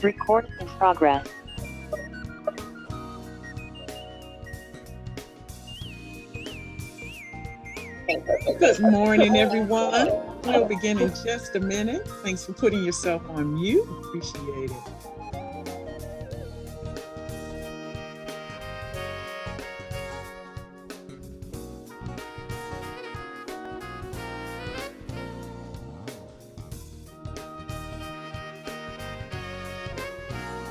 Recording in progress. Good morning, everyone. We'll begin in just a minute. Thanks for putting yourself on mute. Appreciate it.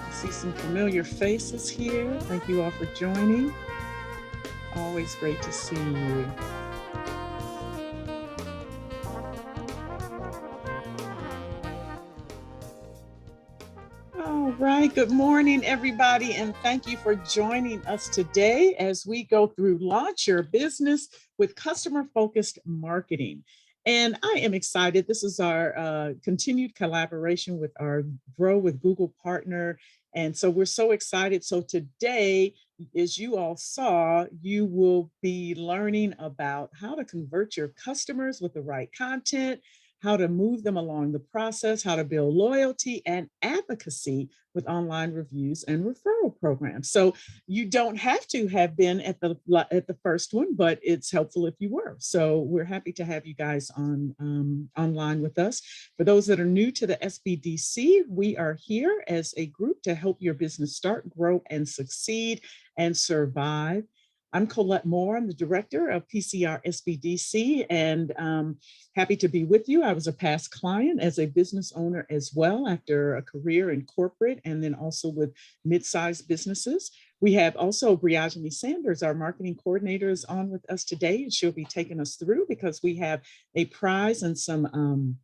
I see some familiar faces here. Thank you all for joining. Always great to see you. All right, good morning, everybody, and thank you for joining us today as we go through Launch Your Business with Customer-Focused Marketing. And I am excited. This is our continued collaboration with our Grow with Google partner. And so we're so excited. So today, as you all saw, you will be learning about how to convert your customers with the right content, how to move them along the process, how to build loyalty and advocacy with online reviews and referral programs. So you don't have to have been at the first one, but it's helpful if you were. So we're happy to have you guys online with us. For those that are new to the SBDC, we are here as a group to help your business start, grow, and succeed and survive. I'm Colette Moore. I'm the director of PCR SBDC, and happy to be with you. I was a past client as a business owner as well after a career in corporate and then also with mid-sized businesses. We have also Briajani Sanders, our marketing coordinator, is on with us today, and she'll be taking us through because we have a prize and some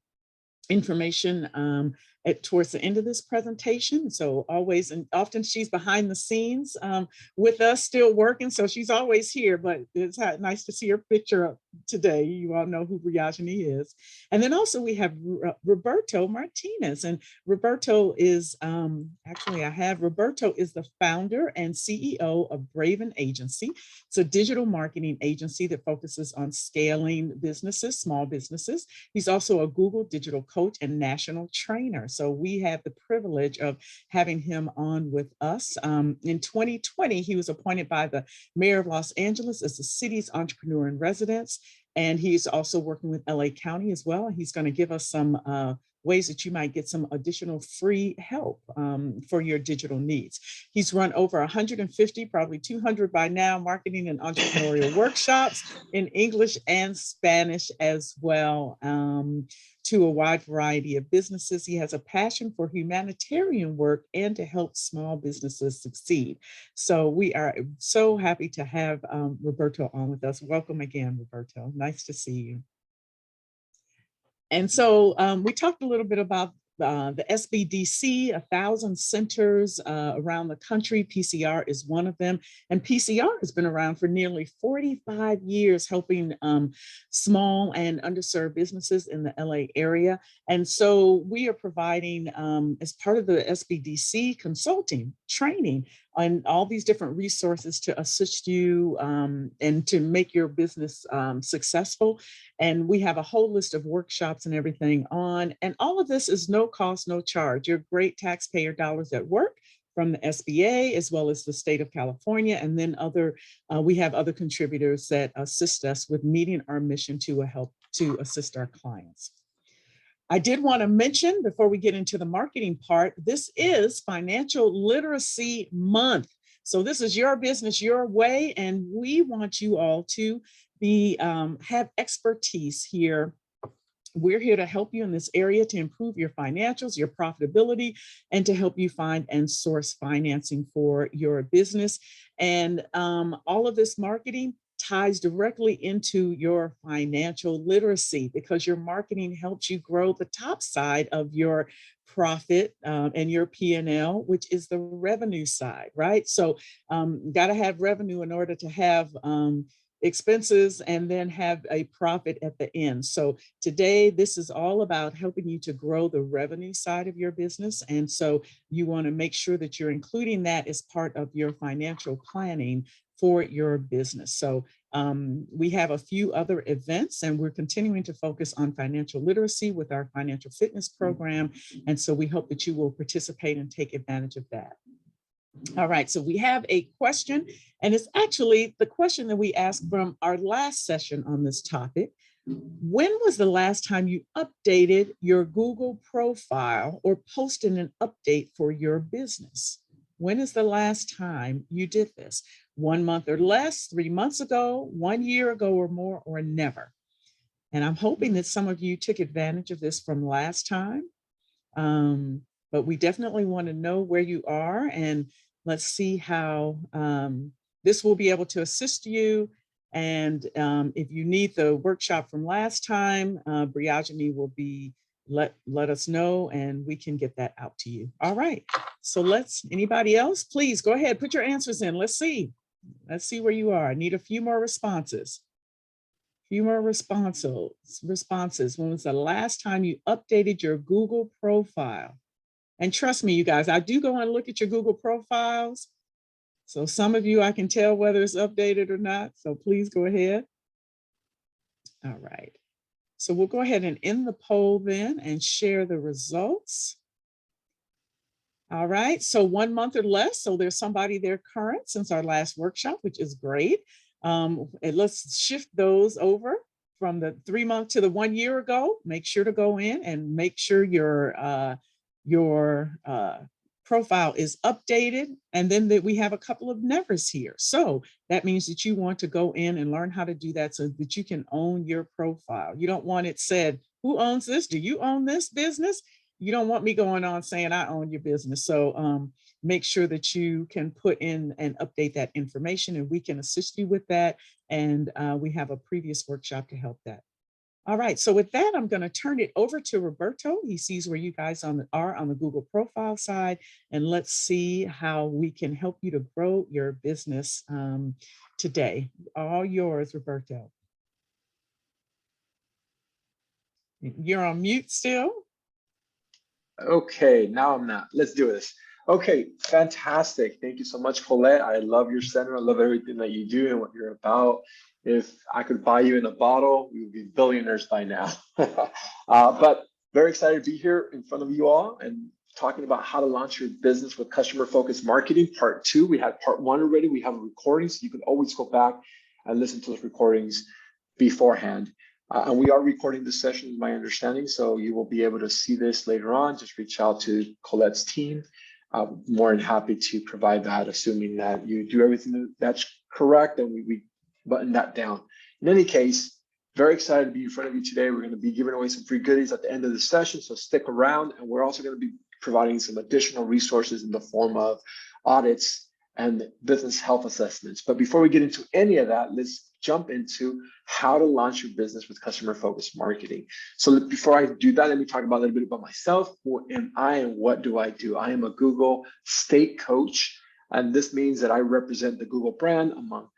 information towards the end of this presentation. So always and often she's behind the scenes with us still working. So she's always here, but it's nice to see her picture up today. You all know who Briajani is. And then also we have Roberto Martinez, and Roberto is Roberto is the founder and CEO of Braven Agency. It's a digital marketing agency that focuses on scaling businesses, small businesses. He's also a Google digital coach and national trainer. So we have the privilege of having him on with us. In 2020, he was appointed by the mayor of Los Angeles as the city's entrepreneur in residence. And he's also working with LA County as well. He's going to give us some ways that you might get some additional free help for your digital needs. He's run over 150, probably 200 by now, marketing and entrepreneurial workshops in English and Spanish as well, to a wide variety of businesses. He has a passion for humanitarian work and to help small businesses succeed. So we are so happy to have Roberto on with us. Welcome again, Roberto. Nice to see you. And so we talked a little bit about the SBDC, 1,000 centers around the country. PCR is one of them. And PCR has been around for nearly 45 years, helping small and underserved businesses in the LA area. And so we are providing, as part of the SBDC, consulting, training, on all these different resources to assist you and to make your business successful. And we have a whole list of workshops and everything on, and all of this is no cost, no charge. Your great taxpayer dollars at work from the SBA, as well as the state of California. And then we have other contributors that assist us with meeting our mission to help to assist our clients. I did want to mention before we get into the marketing part, this is Financial Literacy Month. So this is your business, your way, and we want you all to have expertise here. We're here to help you in this area to improve your financials, your profitability, and to help you find and source financing for your business. And all of this marketing ties directly into your financial literacy because your marketing helps you grow the top side of your profit and your P&L, which is the revenue side, right? So got to have revenue in order to have expenses and then have a profit at the end. So today, this is all about helping you to grow the revenue side of your business. And so you want to make sure that you're including that as part of your financial planning for your business. So we have a few other events, and we're continuing to focus on financial literacy with our financial fitness program. And so we hope that you will participate and take advantage of that. All right, so we have a question, and it's actually the question that we asked from our last session on this topic. When was the last time you updated your Google profile or posted an update for your business? When is the last time you did this? 1 month or less, 3 months ago, 1 year ago or more, or never? And I'm hoping that some of you took advantage of this from last time. But we definitely want to know where you are, and let's see how this will be able to assist you. And if you need the workshop from last time, Briajani will be let us know, and we can get that out to you. All right, so anybody else, please go ahead, put your answers in. Let's see where you are. I need a few more responses. When was the last time you updated your Google profile? And trust me, you guys, I do go and look at your Google profiles. So some of you, I can tell whether it's updated or not. So please go ahead. All right. So we'll go ahead and end the poll then and share the results. All right. So 1 month or less. So there's somebody there current since our last workshop, which is great. And let's shift those over from the 3 month to the 1 year ago. Make sure to go in and make sure your profile is updated, and then that we have a couple of nevers here. So that means that you want to go in and learn how to do that so that you can own your profile. You don't want it said, who owns this? Do you own this business? You don't want me going on saying I own your business. So make sure that you can put in and update that information, and we can assist you with that. And we have a previous workshop to help that. All right, so with that, I'm going to turn it over to Roberto. He sees where you guys are on the Google profile side, and let's see how we can help you to grow your business today. All yours, Roberto. You're on mute still? Okay, now I'm not. Let's do this. Okay, fantastic. Thank you so much, Colette. I love your center. I love everything that you do and what you're about. If I could buy you in a bottle, we would be billionaires by now. But very excited to be here in front of you all and talking about how to launch your business with customer-focused marketing, part 2. We had part 1 already. We have a recording, so you can always go back and listen to those recordings beforehand. And we are recording this session, is my understanding, so you will be able to see this later on. Just reach out to Colette's team. I'm more than happy to provide that, assuming that you do everything that's correct, and we button that down. In any case, very excited to be in front of you today. We're going to be giving away some free goodies at the end of the session, so stick around. And we're also going to be providing some additional resources in the form of audits and business health assessments. But before we get into any of that, let's jump into how to launch your business with customer-focused marketing. So before I do that, let me talk about a little bit about myself. Who am I and what do I do? I am a Google state coach, and this means that I represent the Google brand among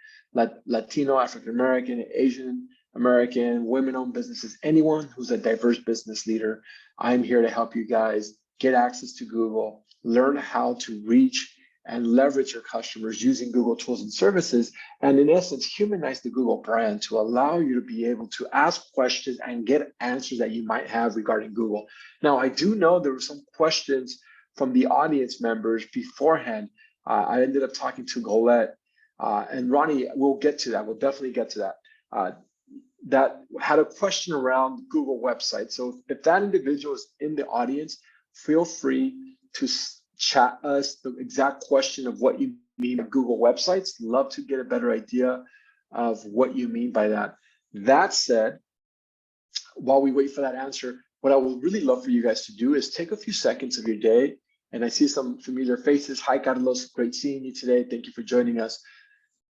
Latino, African-American, Asian American, women-owned businesses, anyone who's a diverse business leader. I'm here to help you guys get access to Google, learn how to reach and leverage your customers using Google tools and services, and in essence, humanize the Google brand to allow you to be able to ask questions and get answers that you might have regarding Google. Now, I do know there were some questions from the audience members beforehand. I ended up talking to Colette and Ronnie. We'll get to that. We'll definitely get to that. That had a question around Google websites. So if that individual is in the audience, feel free to chat us the exact question of what you mean by Google websites. Love to get a better idea of what you mean by that. That said, while we wait for that answer, what I would really love for you guys to do is take a few seconds of your day. And I see some familiar faces. Hi, Carlos. Great seeing you today. Thank you for joining us.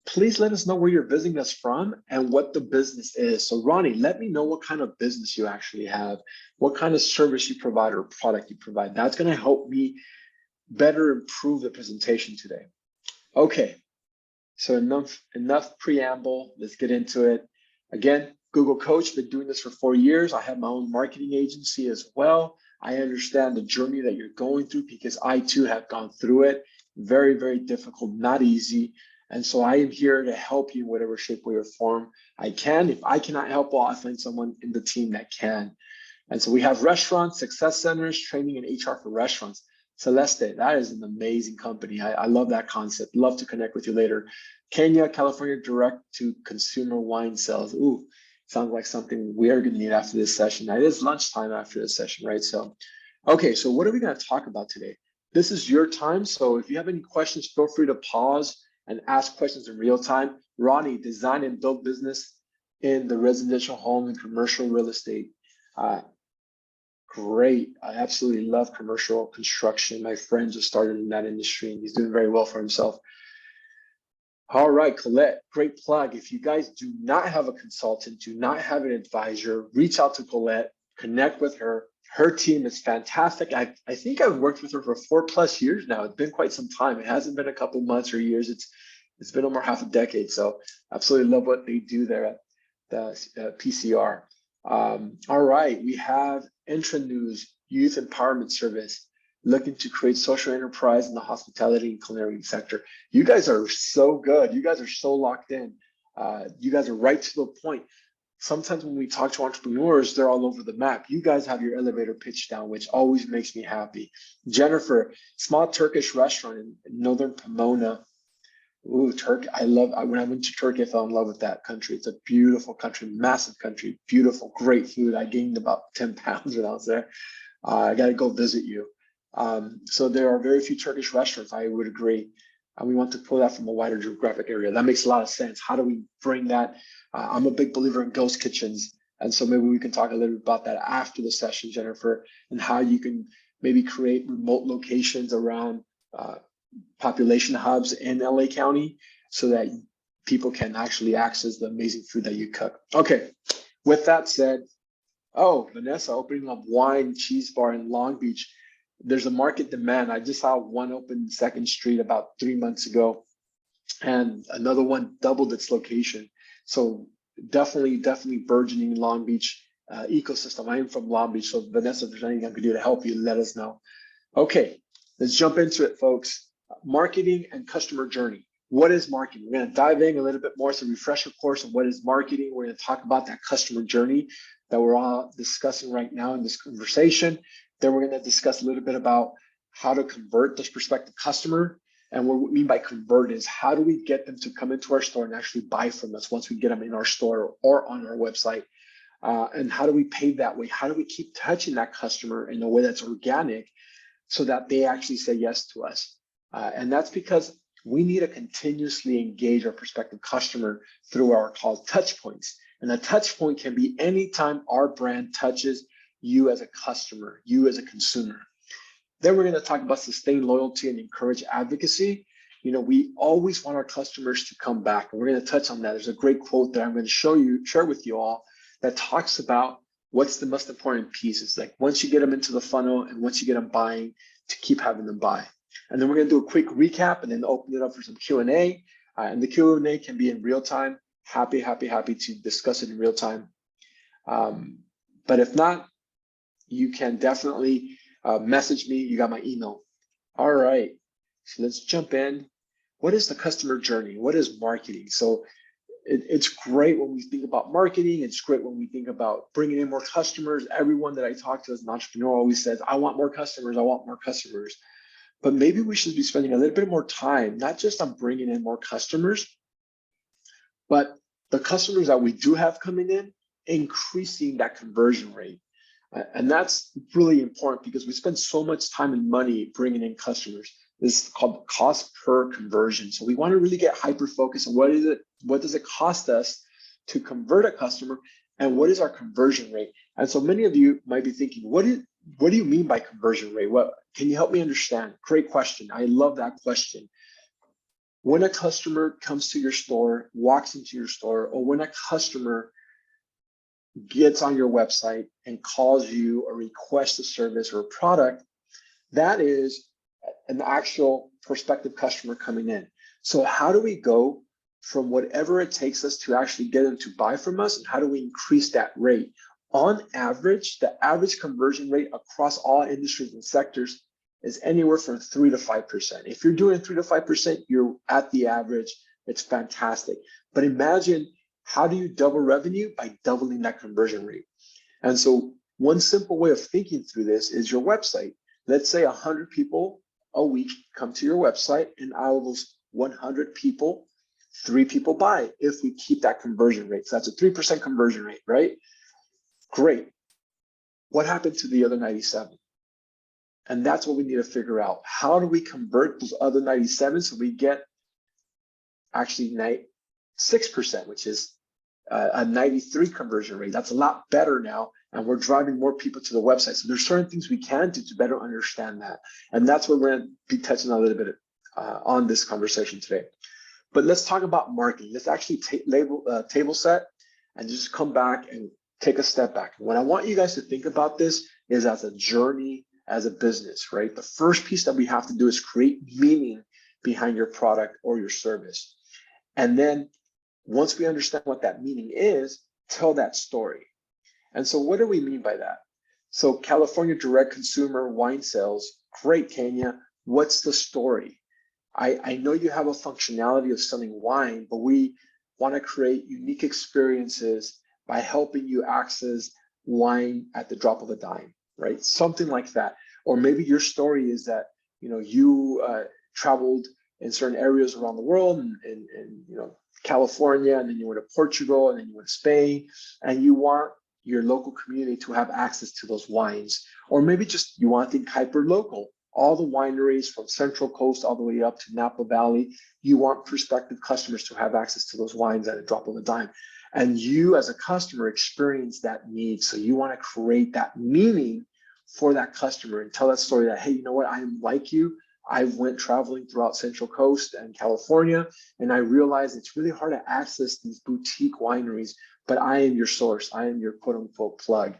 Please let us know where you're visiting us from and what the business is. So Ronnie, let me know what kind of business you actually have, what kind of service you provide or product you provide. That's going to help me better improve the presentation today. Okay, So enough preamble. Let's get into it. Again, Google Coach, been doing this for 4 years. I have my own marketing agency as well. I understand the journey that you're going through because I too have gone through it. Very, very difficult, not easy. And so I am here to help you in whatever shape, way, or form I can. If I cannot help, well, I'll find someone in the team that can. And so we have restaurants, success centers, training, and HR for restaurants. Celeste, that is an amazing company. I love that concept. Love to connect with you later. Kenya, California, direct to consumer wine sales. Ooh, sounds like something we are going to need after this session. It is lunchtime after this session, right? So, okay, so what are we going to talk about today? This is your time. So if you have any questions, feel free to pause and ask questions in real time. Ronnie, design and build business in the residential home and commercial real estate. Great. I absolutely love commercial construction. My friend just started in that industry and he's doing very well for himself. All right, Colette, great plug. If you guys do not have a consultant, do not have an advisor, reach out to Colette, connect with her. Her team is fantastic. I think I've worked with her for 4+ years now. It's been quite some time. It hasn't been a couple months or years. It's been over half a decade. So absolutely love what they do there at the PCR. All right, we have Intranews Youth Empowerment Service looking to create social enterprise in the hospitality and culinary sector. You guys are so good. You guys are so locked in. You guys are right to the point. Sometimes when we talk to entrepreneurs, they're all over the map. You guys have your elevator pitch down, which always makes me happy. Jennifer, small Turkish restaurant in northern Pomona. Ooh, Turkey. When I went to Turkey, I fell in love with that country. It's a beautiful country, massive country, beautiful, great food. I gained about 10 pounds when I was there. I got to go visit you. So there are very few Turkish restaurants, I would agree. And we want to pull that from a wider geographic area. That makes a lot of sense. How do we bring that? I'm a big believer in ghost kitchens. And so maybe we can talk a little bit about that after the session, Jennifer, and how you can maybe create remote locations around population hubs in LA County so that people can actually access the amazing food that you cook. Okay, with that said, oh, Vanessa opening up wine cheese bar in Long Beach. There's a market demand. I just saw one open 2nd Street about 3 months ago, and another one doubled its location. So definitely burgeoning Long Beach ecosystem. I am from Long Beach, so Vanessa, if there's anything I can do to help you, let us know. Okay, let's jump into it, folks. Marketing and customer journey. What is marketing? We're going to dive in a little bit more. So refresher course on what is marketing. We're going to talk about that customer journey that we're all discussing right now in this conversation. Then we're going to discuss a little bit about how to convert this prospective customer. And what we mean by convert is how do we get them to come into our store and actually buy from us once we get them in our store or on our website? And how do we pay that way? How do we keep touching that customer in a way that's organic so that they actually say yes to us? And that's because we need to continuously engage our prospective customer through our called touch points. And a touch point can be anytime our brand touches you as a customer, you as a consumer. Then we're going to talk about sustained loyalty and encourage advocacy. You know, we always want our customers to come back, and we're going to touch on that. There's a great quote that I'm going to share with you all that talks about what's the most important piece. It's like once you get them into the funnel and once you get them buying, to keep having them buy. And then we're going to do a quick recap and then open it up for some Q&A. And the Q&A can be in real time. Happy to discuss it in real time. But if not, you can definitely message me. You got my email. All right, so let's jump in. What is the customer journey? What is marketing? So it's great when we think about marketing. It's great when we think about bringing in more customers. Everyone that I talk to as an entrepreneur always says, I want more customers. I want more customers. But maybe we should be spending a little bit more time, not just on bringing in more customers, but the customers that we do have coming in, increasing that conversion rate. And that's really important because we spend so much time and money bringing in customers. This is called cost per conversion. So we want to really get hyper-focused on what does it cost us to convert a customer, and what is our conversion rate? And so many of you might be thinking, what do you mean by conversion rate? What can you help me understand? Great question. I love that question. When a customer comes to your store, walks into your store, or when a customer gets on your website and calls you or requests a service or a product, that is an actual prospective customer coming in. So how do we go from whatever it takes us to actually get them to buy from us, and how do we increase that rate? On average, the average conversion rate across all industries and sectors is anywhere from 3 to 5%. If you're doing 3 to 5%, you're at the average. It's fantastic. But imagine, how do you double revenue? By doubling that conversion rate. And so one simple way of thinking through this is your website. Let's say 100 people a week come to your website, and out of those 100 people, 3 people buy if we keep that conversion rate. So that's a 3% conversion rate, right? Great. What happened to the other 97? And that's what we need to figure out. How do we convert those other 97 so we get actually 6%, which is a 93 conversion rate? That's a lot better now. And we're driving more people to the website. So there's certain things we can do to better understand that. And that's what we're going to be touching a little bit on this conversation today. But let's talk about marketing. Let's actually table set and just come back and take a step back. What I want you guys to think about this is as a journey, as a business, right? The first piece that we have to do is create meaning behind your product or your service. And then once we understand what that meaning is, tell that story. And so what do we mean by that? So California direct consumer wine sales, great, Kenya. What's the story? I know you have a functionality of selling wine, but we want to create unique experiences by helping you access wine at the drop of a dime, right? Something like that. Or maybe your story is that, you traveled in certain areas around the world, and California, and then you went to Portugal, and then you went to Spain, and you want your local community to have access to those wines. Or maybe just you want to think hyper local. All the wineries from Central Coast all the way up to Napa Valley, you want prospective customers to have access to those wines at a drop of a dime. And you as a customer experience that need. So you want to create that meaning for that customer and tell that story that, hey, you know what, I am like you. I went traveling throughout Central Coast and California, and I realized it's really hard to access these boutique wineries, but I am your source. I am your quote unquote plug.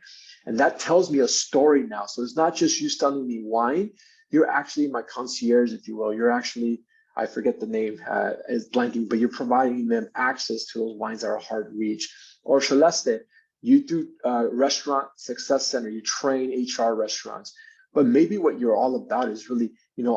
And that tells me a story now. So it's not just you selling me wine. You're actually my concierge, if you will. You're actually, I forget the name, is blanking, but you're providing them access to those wines that are hard to reach. Or Celeste, you do restaurant success center, you train HR restaurants. But maybe what you're all about is really,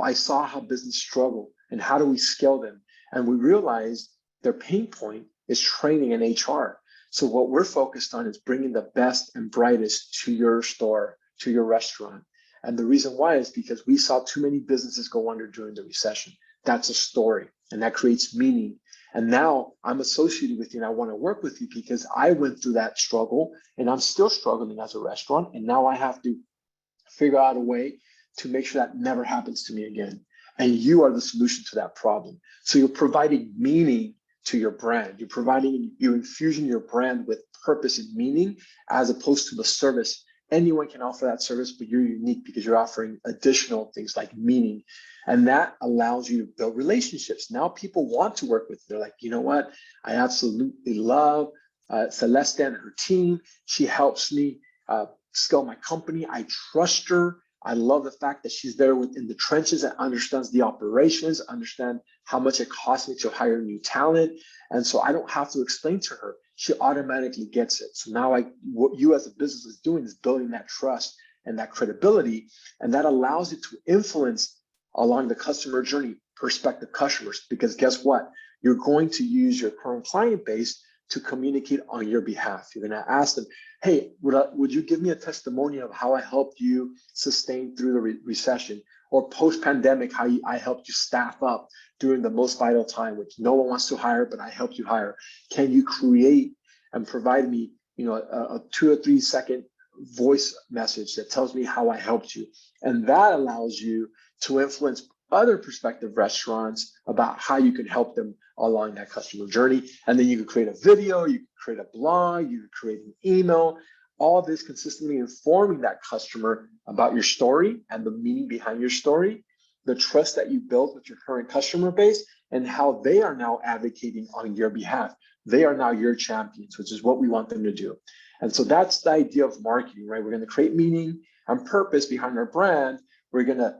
I saw how business struggle and how do we scale them? And we realized their pain point is training in HR. So what we're focused on is bringing the best and brightest to your store, to your restaurant. And the reason why is because we saw too many businesses go under during the recession. That's a story, and that creates meaning. And now I'm associated with you, and I want to work with you because I went through that struggle, and I'm still struggling as a restaurant. And now I have to figure out a way to make sure that never happens to me again. And you are the solution to that problem. So you're providing meaning to your brand. You're infusing your brand with purpose and meaning, as opposed to the service. Anyone can offer that service, but you're unique because you're offering additional things like meaning. And that allows you to build relationships. Now people want to work with you. They're like, you know what? I absolutely love Celeste and her team. She helps me scale my company. I trust her. I love the fact that she's there within the trenches and understands the operations, understand how much it costs me to hire new talent. And so I don't have to explain to her. She automatically gets it. So now what you as a business is doing is building that trust and that credibility. And that allows you to influence along the customer journey, prospective customers, because guess what? You're going to use your current client base to communicate on your behalf. You're going to ask them, hey, would you give me a testimony of how I helped you sustain through the recession, or post-pandemic, how I helped you staff up during the most vital time, which no one wants to hire, but I helped you hire. Can you create and provide me, a 2 or 3 second voice message that tells me how I helped you? And that allows you to influence other prospective restaurants about how you can help them along that customer journey. And then you can create a video, you can create a blog, you can create an email, all this consistently informing that customer about your story and the meaning behind your story, the trust that you built with your current customer base, and how they are now advocating on your behalf. They are now your champions, which is what we want them to do. And so that's the idea of marketing, right? We're going to create meaning and purpose behind our brand. We're going to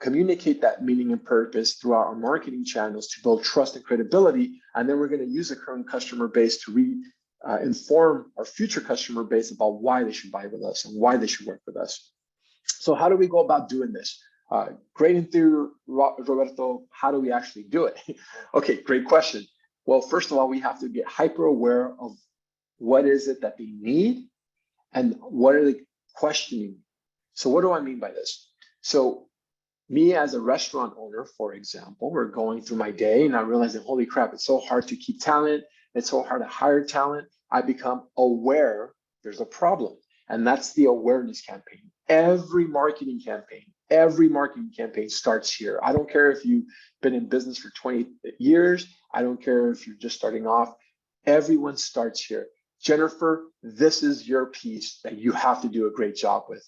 communicate that meaning and purpose throughout our marketing channels to build trust and credibility. And then we're going to use the current customer base to inform our future customer base about why they should buy with us and why they should work with us. So how do we go about doing this? Great in theory, Roberto. How do we actually do it? Okay, great question. Well, first of all, we have to get hyper aware of what is it that they need and what are they questioning. So what do I mean by this? So me as a restaurant owner, for example, we're going through my day and I realize that, holy crap, it's so hard to keep talent. It's so hard to hire talent. I become aware there's a problem. And that's the awareness campaign. Every marketing campaign starts here. I don't care if you've been in business for 20 years. I don't care if you're just starting off. Everyone starts here. Jennifer, this is your piece that you have to do a great job with.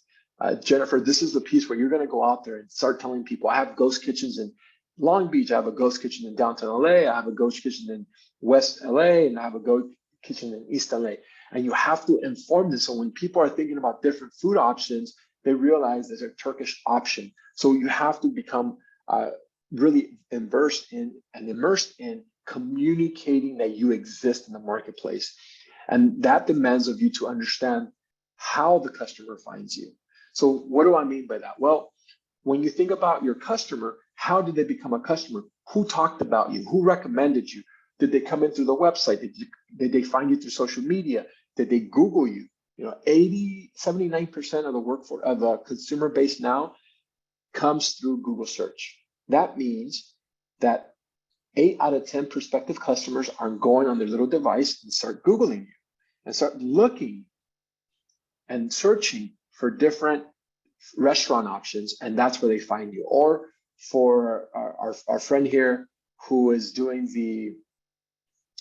Jennifer, this is the piece where you're going to go out there and start telling people, I have ghost kitchens in Long Beach. I have a ghost kitchen in downtown LA. I have a ghost kitchen in West LA, and I have a ghost kitchen in East LA. And you have to inform them. So when people are thinking about different food options, they realize there's a Turkish option. So you have to become really immersed in communicating that you exist in the marketplace. And that demands of you to understand how the customer finds you. So what do I mean by that? Well, when you think about your customer, how did they become a customer? Who talked about you? Who recommended you? Did they come in through the website? Did they find you through social media? Did they Google you? 79% of the workforce of the consumer base now comes through Google search. That means that 8 out of 10 prospective customers are going on their little device and start Googling you and start looking and searching for different restaurant options, and that's where they find you. Or for our friend here who is doing the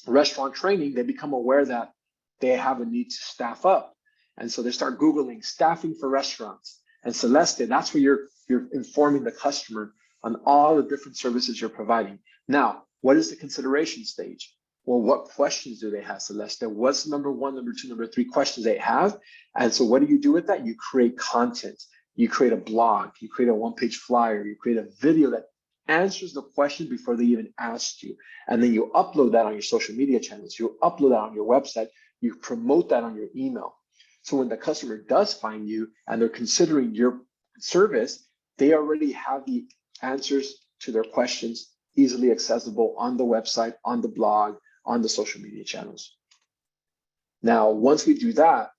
restaurant training, they become aware that they have a need to staff up. And so they start Googling staffing for restaurants. And Celeste, that's where you're informing the customer on all the different services you're providing. Now, what is the consideration stage? Well, what questions do they have, Celeste? What's number 1, number 2, number 3 questions they have? And so what do you do with that? You create content. You create a blog. You create a one-page flyer. You create a video that answers the question before they even asked you. And then you upload that on your social media channels. You upload that on your website. You promote that on your email. So when the customer does find you and they're considering your service, they already have the answers to their questions easily accessible on the website, on the blog, on the social media channels. Now, once we do that,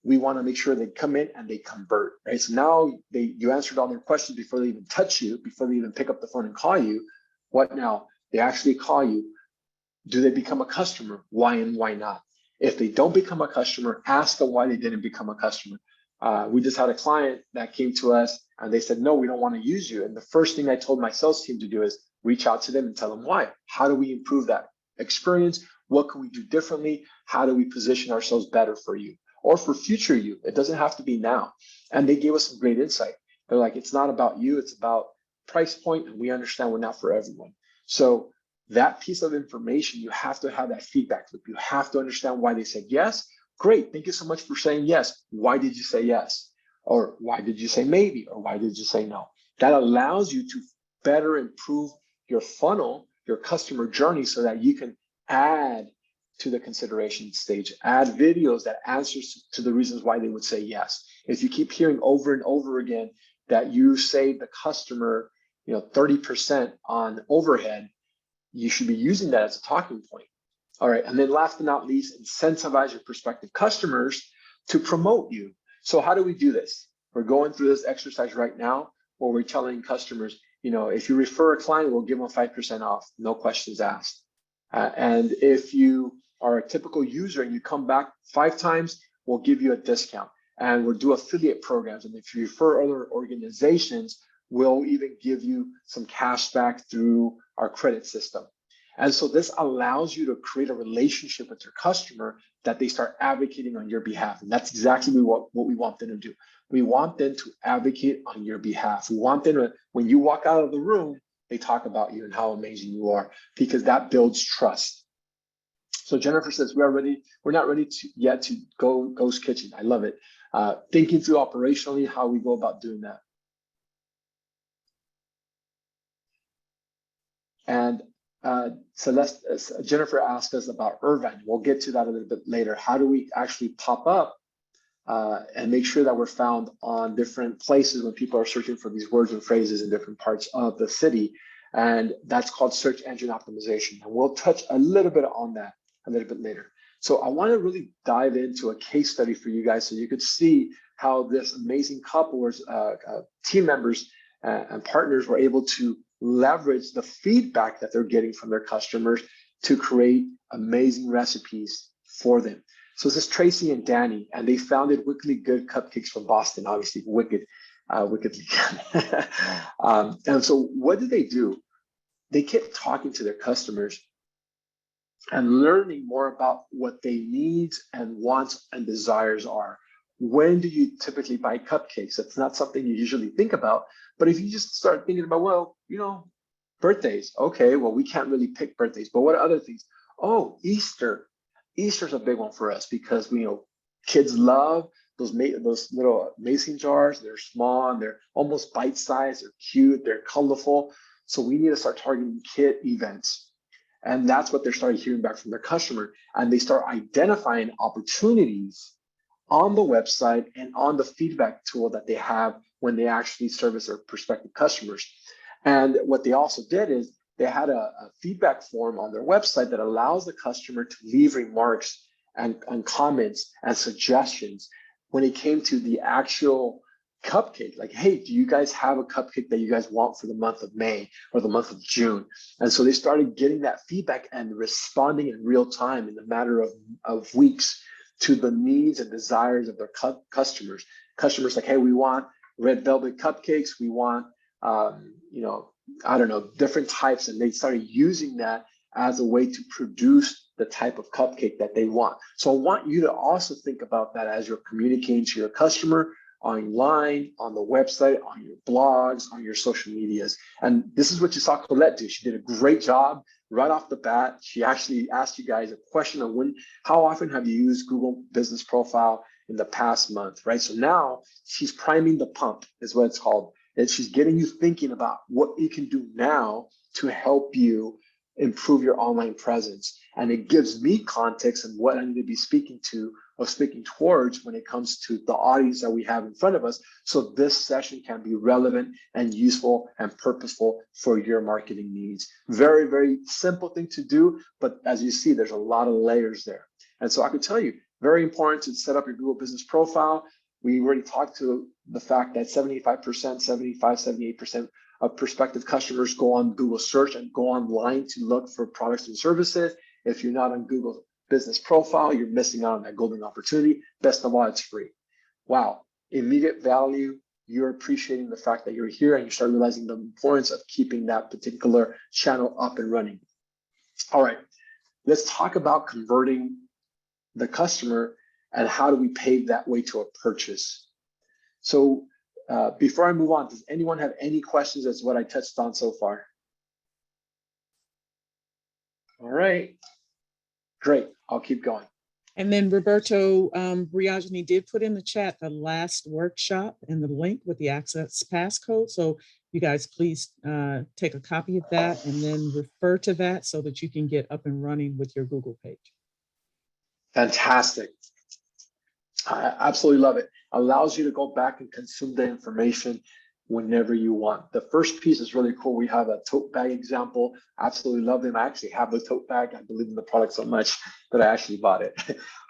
we want to make sure they come in and they convert, right? So now you answered all their questions before they even touch you, before they even pick up the phone and call you. What now? They actually call you. Do they become a customer? Why and why not? If they don't become a customer, ask them why they didn't become a customer. We just had a client that came to us and they said, no, we don't want to use you. And the first thing I told my sales team to do is reach out to them and tell them why. How do we improve that experience? What can we do differently? How do we position ourselves better for you or for future you? It doesn't have to be now. And they gave us some great insight. They're like, it's not about you, it's about price point, and we understand we're not for everyone. So that piece of information, you have to have that feedback loop. You have to understand why they said yes. Great, thank you so much for saying yes. Why did you say yes? Or why did you say maybe? Or why did you say no? That allows you to better improve your funnel, your customer journey, so that you can add to the consideration stage, add videos that answers to the reasons why they would say yes. If you keep hearing over and over again that you save the customer 30% on overhead, you should be using that as a talking point. All right, and then last but not least, incentivize your prospective customers to promote you. So how do we do this? We're going through this exercise right now where we're telling customers, if you refer a client, we'll give them 5% off, no questions asked. And if you are a typical user and you come back 5 times, we'll give you a discount. And we'll do affiliate programs. And if you refer other organizations, we'll even give you some cash back through our credit system. And so this allows you to create a relationship with your customer that they start advocating on your behalf. And that's exactly what we want them to do. We want them to advocate on your behalf. We want them to, when you walk out of the room, they talk about you and how amazing you are, because that builds trust. So Jennifer says, we're not ready yet to go ghost kitchen. I love it. Thinking through operationally how we go about doing that. And Jennifer asked us about Irvine. We'll get to that a little bit later. How do we actually pop up and make sure that we're found on different places when people are searching for these words and phrases in different parts of the city? And that's called search engine optimization. And we'll touch a little bit on that a little bit later. So I want to really dive into a case study for you guys so you could see how this amazing couple was team members and partners were able to leverage the feedback that they're getting from their customers to create amazing recipes for them. So this is Tracy and Danny, and they founded Wickedly Good Cupcakes from Boston, obviously wickedly good. And so what did they do? They kept talking to their customers and learning more about what their needs and wants and desires are. When do you typically buy cupcakes? It's not something you usually think about, but if you just start thinking about, well, birthdays, okay, well, we can't really pick birthdays, but what are other things? Oh, Easter. Easter's a big one for us because kids love those little mason jars. They're small and they're almost bite-sized. They're cute. They're colorful. So we need to start targeting kid events. And that's what they're starting hearing back from their customer. And they start identifying opportunities on the website and on the feedback tool that they have when they actually service their prospective customers. And what they also did is they had a feedback form on their website that allows the customer to leave remarks and comments and suggestions when it came to the actual cupcake. Like, hey, do you guys have a cupcake that you guys want for the month of May or the month of June? And so they started getting that feedback and responding in real time in a matter of weeks to the needs and desires of their customers. Customers like, hey, we want red velvet cupcakes. We want, I don't know, different types. And they started using that as a way to produce the type of cupcake that they want. So I want you to also think about that as you're communicating to your customer online, on the website, on your blogs, on your social medias. And this is what you saw Colette do. She did a great job right off the bat. She actually asked you guys a question on how often have you used Google Business Profile in the past month, right? So now she's priming the pump is what it's called. And she's getting you thinking about what you can do now to help you improve your online presence. And it gives me context and what I need to be speaking to or speaking towards when it comes to the audience that we have in front of us. So this session can be relevant and useful and purposeful for your marketing needs. Very, very simple thing to do. But as you see, there's a lot of layers there. And so I could tell you, very important to set up your Google Business Profile. We already talked to the fact that 78% of prospective customers go on Google search and go online to look for products and services. If you're not on Google Business Profile, you're missing out on that golden opportunity. Best of all, it's free. Wow, immediate value. You're appreciating the fact that you're here and you start realizing the importance of keeping that particular channel up and running. All right, let's talk about converting the customer and how do we pave that way to a purchase. So before I move on, does anyone have any questions as what I touched on so far? All right, great, I'll keep going. And then Roberto Briagini did put in the chat the last workshop and the link with the access passcode. So you guys please take a copy of that and then refer to that so that you can get up and running with your Google page. Fantastic. I absolutely love it. Allows you to go back and consume the information whenever you want. The first piece is really cool. We have a tote bag example. Absolutely love them. I actually have the tote bag. I believe in the product so much that I actually bought it.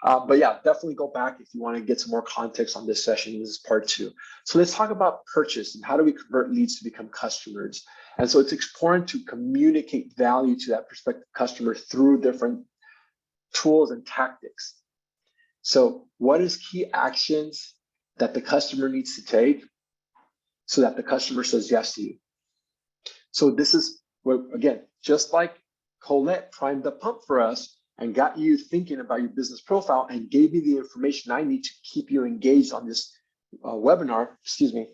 But yeah, definitely go back if you want to get some more context on this session. This is part 2. So let's talk about purchase and how do we convert leads to become customers. And so it's important to communicate value to that prospective customer through different tools and tactics. So what is key actions that the customer needs to take so that the customer says yes to you? So this is where, again, just like Colette primed the pump for us and got you thinking about your business profile and gave you the information I need to keep you engaged on this webinar, excuse me,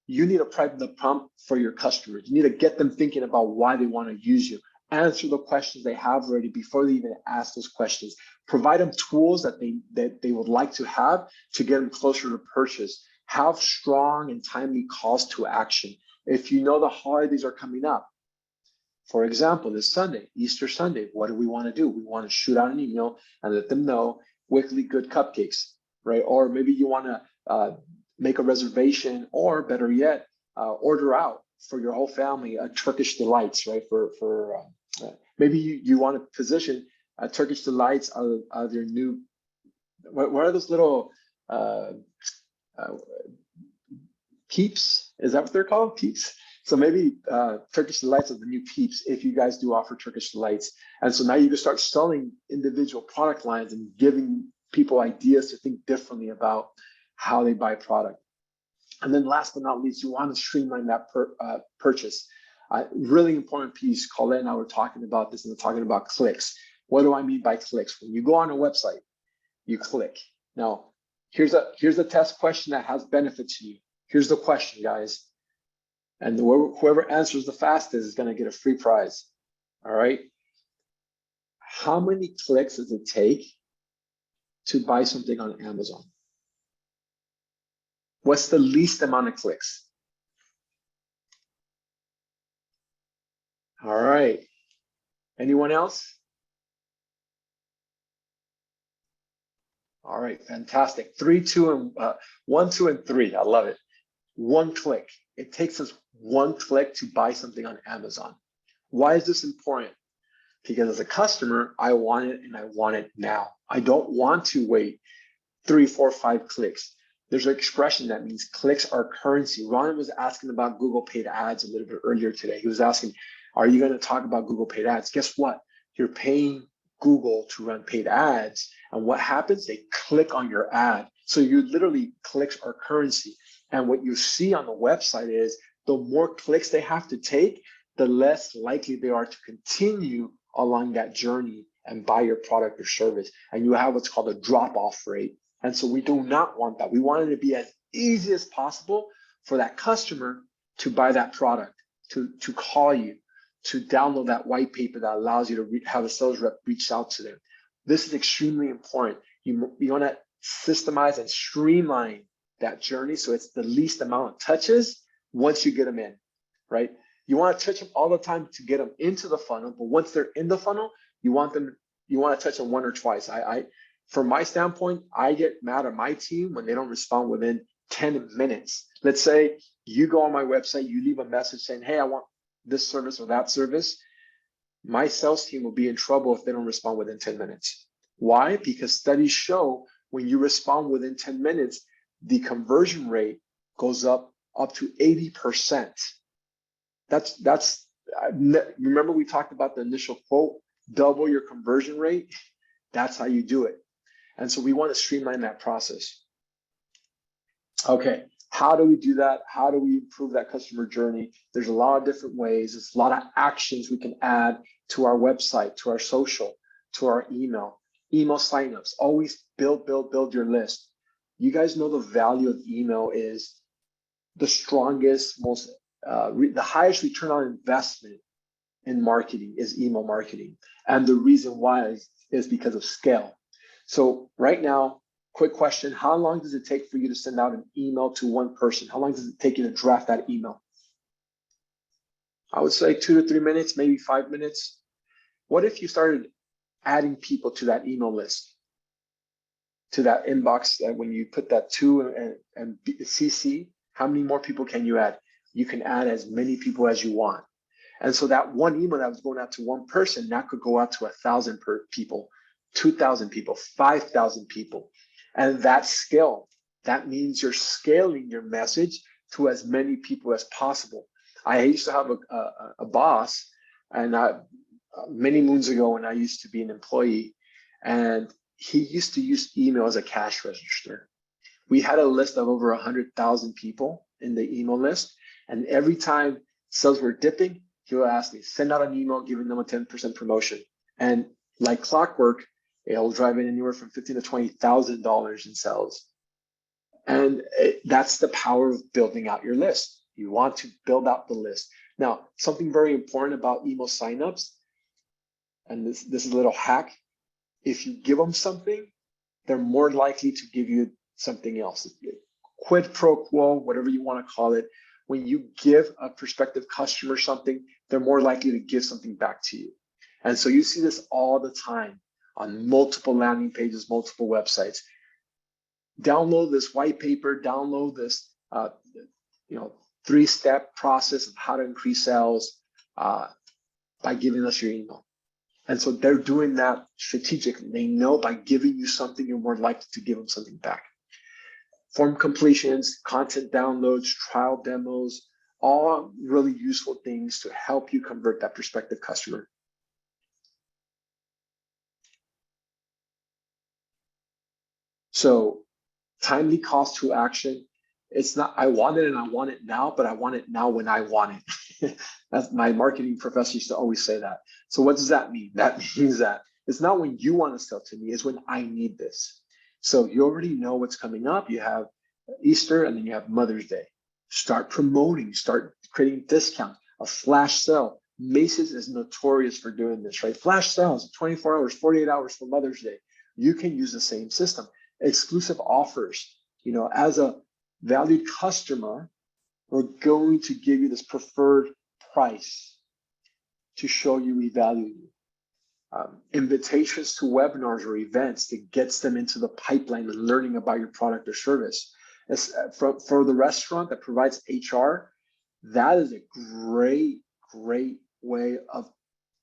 you need to prime the pump for your customers. You need to get them thinking about why they want to use you. Answer the questions they have already before they even ask those questions. Provide them tools that they would like to have to get them closer to purchase. Have strong and timely calls to action. If you know the holidays are coming up, For example, this Sunday, Easter Sunday, what do we want to do? We want to shoot out an email and let them know Wickly Good Cupcakes, right? Or maybe you want to make a reservation, or better yet, order out for your whole family a Turkish delights, right? Maybe you want to position Turkish delights of their new. What are those little Peeps? Is that what they're called? Peeps. So maybe Turkish delights are the new Peeps if you guys do offer Turkish delights. And so now you can start selling individual product lines and giving people ideas to think differently about how they buy product. And then last but not least, you want to streamline that purchase. Really important piece. Colette and I were talking about this, and we're talking about clicks. What do I mean by clicks? When you go on a website, you click. Now, here's a test question that has benefit to you. Here's the question, guys. And whoever answers the fastest is going to get a free prize. All right. How many clicks does it take to buy something on Amazon? What's the least amount of clicks? All right. Anyone else? All right, fantastic. 3, 2, and 1, 2, and 3. I love it. One click. It takes us one click to buy something on Amazon. Why is this important? Because as a customer, I want it, and I want it now. I don't want to wait 3, 4, 5 clicks. There's an expression that means clicks are currency. Ron was asking about Google paid ads a little bit earlier today. He was asking, are you going to talk about Google paid ads? Guess what? You're paying Google to run paid ads. And what happens? They click on your ad. So you literally, clicks are currency. And what you see on the website is the more clicks they have to take, the less likely they are to continue along that journey and buy your product or service. And you have what's called a drop-off rate. And so we do not want that. We want it to be as easy as possible for that customer to buy that product, to call you, to download that white paper that allows you to have a sales rep reach out to them. This is extremely important. You want to systemize and streamline that journey so it's the least amount of touches once you get them in, right? You want to touch them all the time to get them into the funnel, but once they're in the funnel, you want to touch them 1 or twice. From my standpoint, I get mad at my team when they don't respond within 10 minutes. Let's say you go on my website, you leave a message saying, hey, I want this service or that service. My sales team will be in trouble if they don't respond within 10 minutes. Why? Because studies show when you respond within 10 minutes, the conversion rate goes up to 80%. Remember we talked about the initial quote, double your conversion rate. That's how you do it. And so we want to streamline that process. Okay, how do we do that? How do we improve that customer journey? There's a lot of different ways. There's a lot of actions we can add to our website, to our social, to our email signups. Always build your list. You guys know the value of email is the strongest, the highest return on investment in marketing is email marketing. And the reason why is because of scale. So right now, quick question, how long does it take for you to send out an email to one person? How long does it take you to draft that email? I would say 2 to 3 minutes, maybe 5 minutes. What if you started adding people to that email list, to that inbox, that when you put that to and CC, how many more people can you add? You can add as many people as you want. And so that one email that was going out to one person, now could go out to 1,000 people, 2,000 people, 5,000 people. And that scale, that means you're scaling your message to as many people as possible. I used to have a boss, and many moons ago when I used to be an employee, and he used to use email as a cash register. We had a list of over 100,000 people in the email list. And every time sales were dipping, he would ask me, send out an email giving them a 10% promotion. And like clockwork, it'll drive in anywhere from $15,000 to $20,000 in sales. And that's the power of building out your list. You want to build out the list. Now, something very important about email signups, and this is a little hack. If you give them something, they're more likely to give you something else. Quid pro quo, whatever you want to call it. When you give a prospective customer something, they're more likely to give something back to you. And so you see this all the time on multiple landing pages, multiple websites. Download this white paper, download this, 3-step process of how to increase sales by giving us your email. And so they're doing that strategically. They know by giving you something, you're more likely to give them something back. Form completions, content downloads, trial demos, all really useful things to help you convert that prospective customer. So timely calls to action. It's not, I want it and I want it now, but I want it now when I want it. That's my marketing professor used to always say that. So what does that mean? That means that it's not when you want to sell to me, it's when I need this. So you already know what's coming up. You have Easter and then you have Mother's Day. Start promoting, start creating discounts, a flash sale. Macy's is notorious for doing this, right? Flash sales, 24 hours, 48 hours for Mother's Day. You can use the same system. Exclusive offers. As a valued customer, we're going to give you this preferred price to show you we value you. Invitations to webinars or events that gets them into the pipeline and learning about your product or service. For the restaurant that provides HR, that is a great way of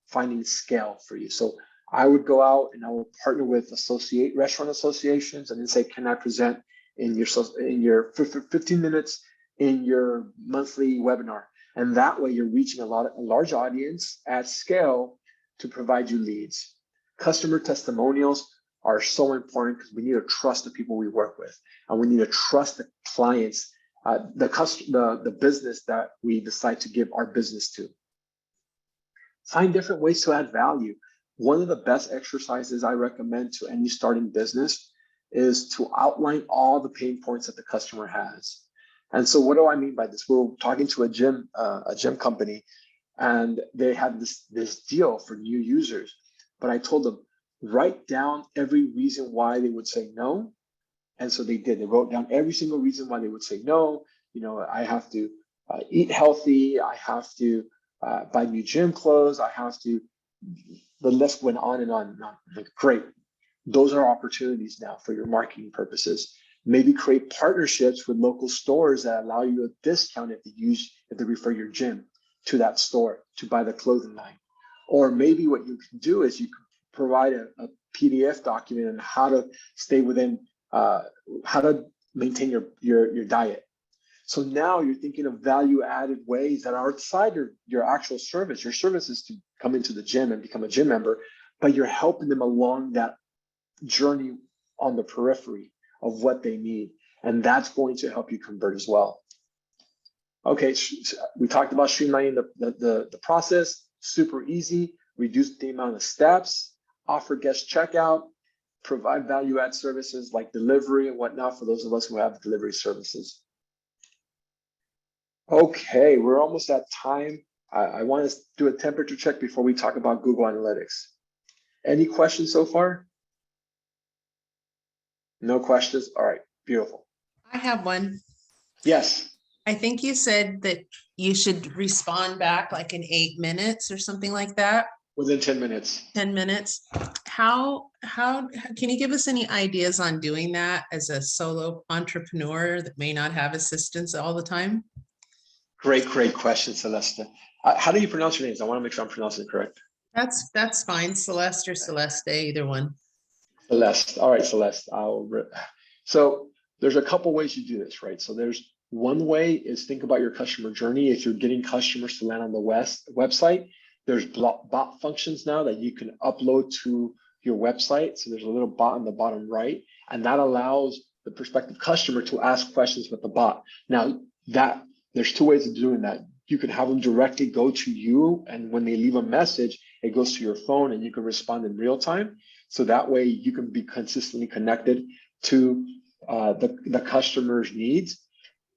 finding scale for you. So I would go out and I will partner with restaurant associations and then say, can I present in your 15 minutes in your monthly webinar? And that way you're reaching a large audience at scale to provide you leads. Customer testimonials are so important because we need to trust the people we work with, and we need to trust the clients, the business that we decide to give our business to. Find different ways to add value. One of the best exercises I recommend to any starting business is to outline all the pain points that the customer has. And so what do I mean by this? We're talking to a gym company, and they had this deal for new users. But I told them, write down every reason why they would say no. And so they did. They wrote down every single reason why they would say no. I have to eat healthy. I have to buy new gym clothes. I have to, the list went on and on and on. Like, great. Those are opportunities now for your marketing purposes. Maybe create partnerships with local stores that allow you a discount if they refer your gym to that store to buy the clothing line. Or maybe what you can do is you can provide a PDF document on how to stay within, how to maintain your diet. So now you're thinking of value-added ways that are outside your actual service. Your service is to come into the gym and become a gym member, but you're helping them along that journey on the periphery of what they need. And that's going to help you convert as well. Okay, we talked about streamlining the process, super easy, reduce the amount of steps, offer guest checkout, provide value-add services like delivery and whatnot for those of us who have delivery services. Okay, we're almost at time. I want to do a temperature check before we talk about Google Analytics. Any questions so far? No questions? All right, beautiful. I have one. Yes. I think you said that you should respond back like in 8 minutes or something like that. Within 10 minutes. 10 minutes. How can you give us any ideas on doing that as a solo entrepreneur that may not have assistance all the time? Great question, Celeste. How do you pronounce your names? I want to make sure I'm pronouncing it correct. That's fine. Celeste or Celeste, either one. Celeste. All right, Celeste. So there's a couple ways you do this, right? So there's one way is think about your customer journey. If you're getting customers to land on the website, there's bot functions now that you can upload to your website. So there's a little bot on the bottom right, and that allows the prospective customer to ask questions with the bot. Now there's two ways of doing that. You can have them directly go to you, and when they leave a message, it goes to your phone and you can respond in real time. So that way you can be consistently connected to the customer's needs.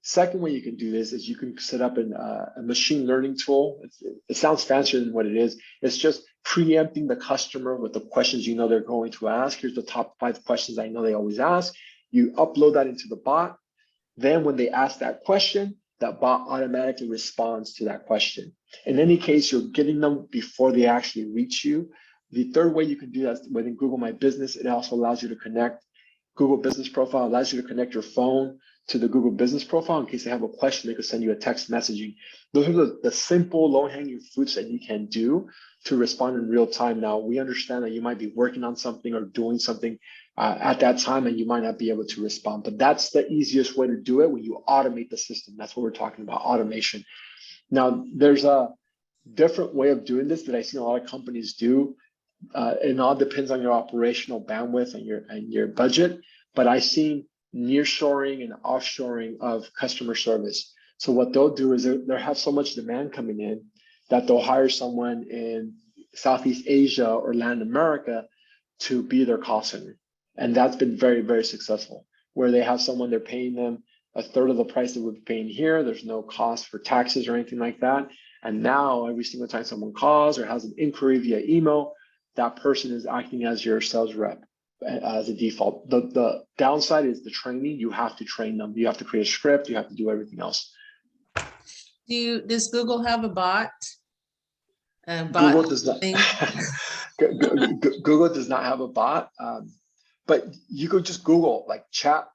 Second way you can do this is you can set up a machine learning tool. It sounds fancier than what it is. It's just preempting the customer with the questions you know they're going to ask. Here's the top 5 questions I know they always ask. You upload that into the bot. Then when they ask that question, that bot automatically responds to that question. In any case, you're getting them before they actually reach you. The third way you can do that is within Google My Business. It also allows you to connect Google Business Profile, allows you to connect your phone to the Google Business Profile in case they have a question, they could send you a text messaging. Those are the simple low-hanging fruits that you can do to respond in real time. Now, we understand that you might be working on something or doing something at that time and you might not be able to respond, but that's the easiest way to do it when you automate the system. That's what we're talking about, automation. Now, there's a different way of doing this that I've seen a lot of companies do. It all depends on your operational bandwidth and your budget, but I've seen nearshoring and offshoring of customer service. So what they'll do is they'll have so much demand coming in that they'll hire someone in Southeast Asia or Latin America to be their call center. And that's been very, very successful, where they have someone, they're paying them a third of the price they would be paying here. There's no cost for taxes or anything like that. And now every single time someone calls or has an inquiry via email, that person is acting as your sales rep as a default. The downside is the training. You have to train them. You have to create a script. You have to do everything else. Does Google have a bot? Google does not. Thing? Google does not have a bot, but you could just Google like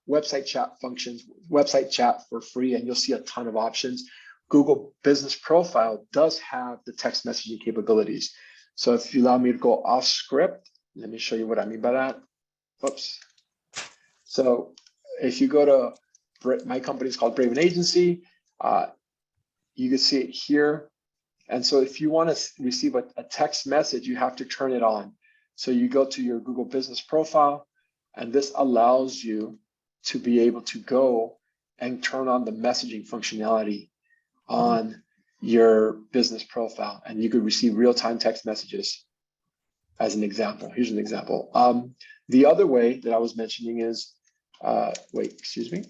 website chat functions, website chat for free, and you'll see a ton of options. Google Business Profile does have the text messaging capabilities. So if you allow me to go off script, let me show you what I mean by that. Oops. So if you go to my company is called Braven Agency, you can see it here. And so if you want to receive a text message, you have to turn it on. So you go to your Google Business Profile, and this allows you to be able to go and turn on the messaging functionality on your business profile, and you could receive real-time text messages as an example. Here's an example. The other way that I was mentioning is, excuse me.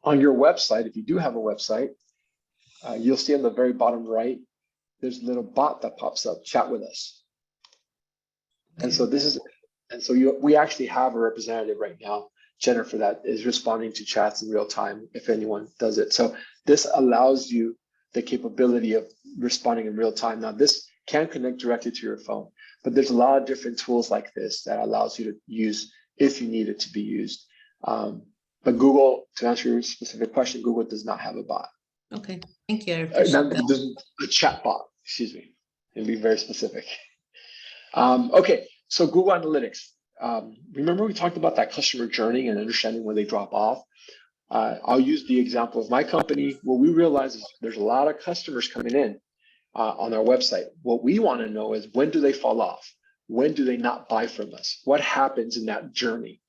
On your website, if you do have a website, you'll see on the very bottom right, there's a little bot that pops up, chat with us. And so we actually have a representative right now, Jennifer, that is responding to chats in real time if anyone does it. So this allows you the capability of responding in real time. Now, this can connect directly to your phone, but there's a lot of different tools like this that allows you to use if you need it to be used. But Google, to answer your specific question, Google does not have a bot. Okay, thank you. I appreciate that. A chat bot, excuse me, to be very specific. Okay, so Google Analytics. Remember we talked about that customer journey and understanding when they drop off. I'll use the example of my company. What we realize is there's a lot of customers coming in on our website. What we want to know is, when do they fall off? When do they not buy from us? What happens in that journey?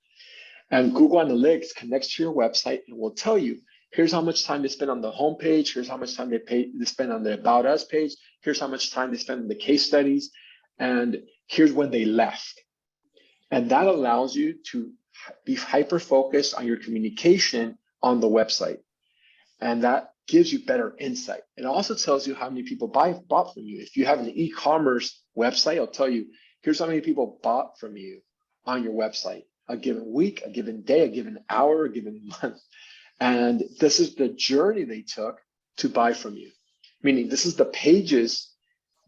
And Google Analytics connects to your website and will tell you, here's how much time they spend on the home page. Here's how much time they spend on the About Us page. Here's how much time they spend on the case studies. And here's when they left. And that allows you to be hyper-focused on your communication on the website. And that gives you better insight. It also tells you how many people bought from you. If you have an e-commerce website, it'll tell you, here's how many people bought from you on your website, a given week, a given day, a given hour, a given month. And this is the journey they took to buy from you. Meaning this is the pages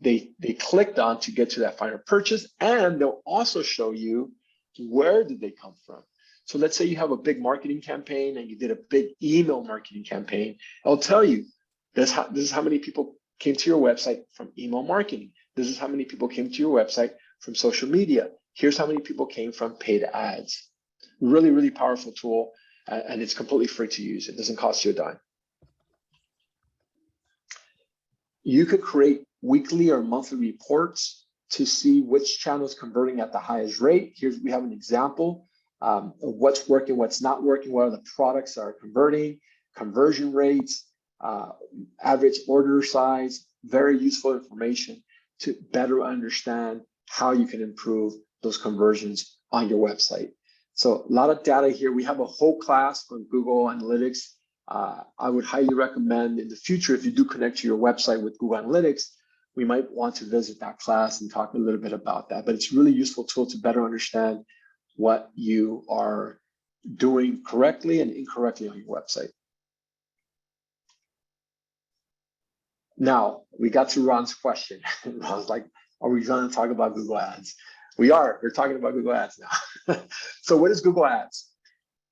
they clicked on to get to that final purchase. And they'll also show you, where did they come from? So let's say you have a big marketing campaign and you did a big email marketing campaign. It'll tell you, this is how many people came to your website from email marketing. This is how many people came to your website from social media. Here's how many people came from paid ads. Really, really powerful tool. And it's completely free to use. It doesn't cost you a dime. You could create weekly or monthly reports to see which channel is converting at the highest rate. We have an example of what's working, what's not working, what are the products that are converting, conversion rates, average order size, very useful information to better understand how you can improve those conversions on your website. So a lot of data here. We have a whole class on Google Analytics. I would highly recommend in the future, if you do connect to your website with Google Analytics, we might want to visit that class and talk a little bit about that. But it's a really useful tool to better understand what you are doing correctly and incorrectly on your website. Now we got to Ron's question. Ron's like, are we going to talk about Google Ads? We are. We're talking about Google Ads now. So what is Google Ads?